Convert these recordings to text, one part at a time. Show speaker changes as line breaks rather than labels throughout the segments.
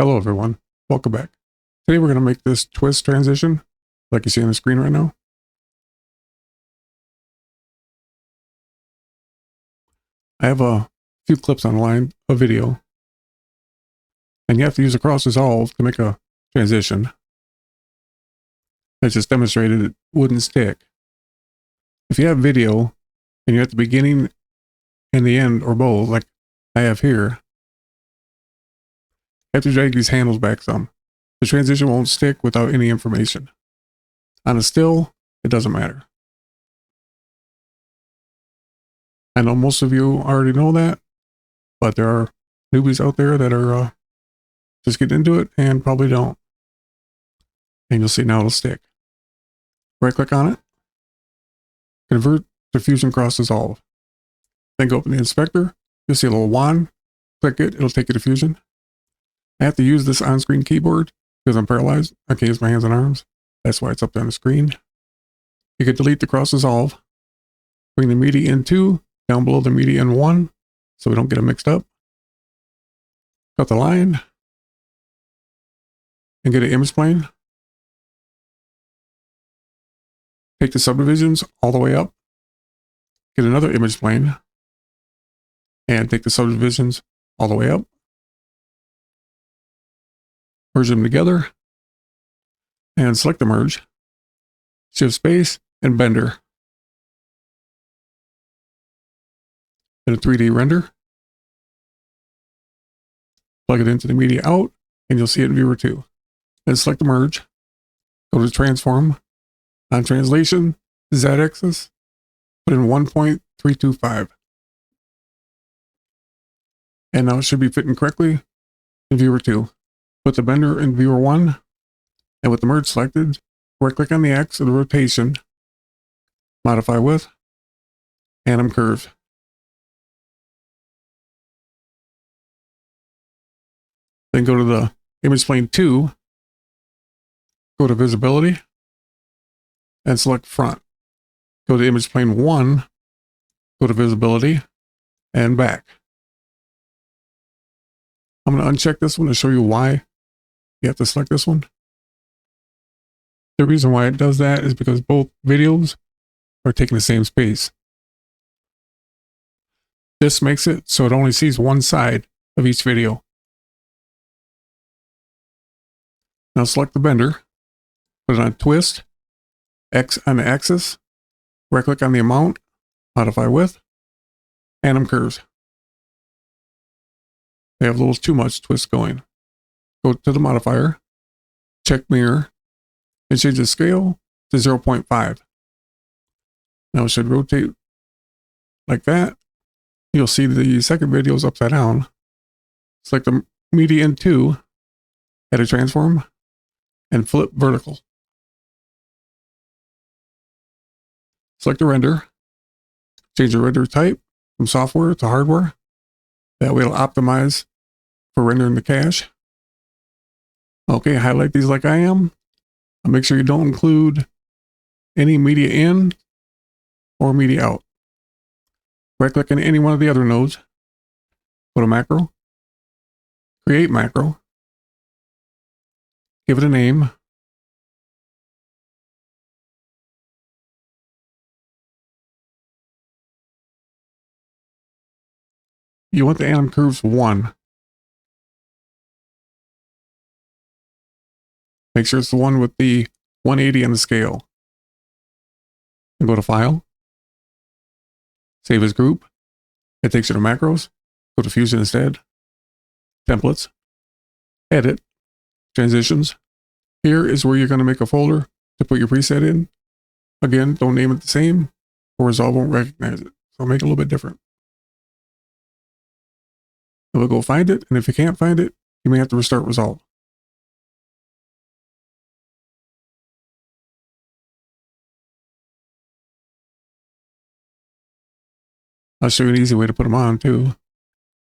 Hello everyone, welcome back. Today we're going to make this twist transition like you see on the screen right now. I have a few clips online, a video, and you have to use a cross dissolve to make a transition. I just demonstrated it wouldn't stick. If you have video and you're at the beginning and the end or both, like I have here, you have to drag these handles back some. The transition won't stick without any information. On a still, it doesn't matter. I know most of you already know that, but there are newbies out there that are just getting into it and probably don't. And you'll see now it'll stick. Right click on it, convert to Fusion Cross Dissolve. Then go open the inspector. You'll see a little wand. Click it, it'll take you to Fusion. I have to use this on-screen keyboard because I'm paralyzed. I can't use my hands and arms. That's why it's up there on the screen. You can delete the cross dissolve. Bring the media in 2 down below the media in 1 so we don't get them mixed up. Cut the line and get an image plane. Take the subdivisions all the way up. Get another image plane and take the subdivisions all the way up. Merge them together and select the merge. Shift space and bender. Then a 3D render. Plug it into the media out and you'll see it in viewer 2. Then select the merge. Go to transform. On translation, Z-axis, put in 1.325. And now it should be fitting correctly in viewer 2. Put the bender in viewer 1, and with the merge selected, right click on the X of the rotation, modify width, anim curve. Then go to the image plane 2, go to visibility, and select front. Go to image plane 1, go to visibility, and back. I'm going to uncheck this one to show you why you have to select this one. The reason why it does that is because both videos are taking the same space. This makes it so it only sees one side of each video. Now select the bender, put it on twist, X on the axis, right click on the amount, modify width, anim curves. They have a little too much twist going. Go to the modifier, check mirror, and change the scale to 0.5. Now it should rotate like that. You'll see the second video is upside down. Select the media in 2, add a transform, and flip vertical. Select the render, change the render type from software to hardware. That way it'll optimize for rendering the cache. Okay, highlight these like I am. Make sure you don't include any media in or media out. Right click on any one of the other nodes. Go to macro, create macro, give it a name. You want the anim curves 1. Make sure it's the one with the 180 on the scale. And go to File, Save as Group. It takes you to Macros. Go to Fusion instead. Templates, Edit, Transitions. Here is where you're going to make a folder to put your preset in. Again, don't name it the same or Resolve won't recognize it. So make it a little bit different. And we'll go find it, and if you can't find it, you may have to restart Resolve. I'll show you an easy way to put them on too.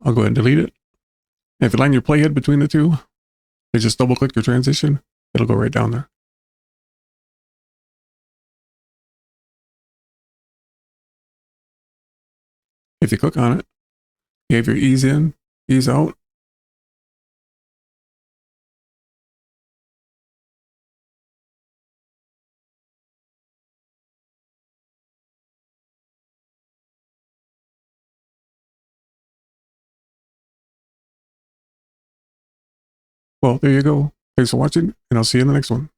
I'll go ahead and delete it. And if you line your playhead between the two, you just double click your transition, it'll go right down there. If you click on it, you have your ease in, ease out. Well, there you go. Thanks for watching, and I'll see you in the next one.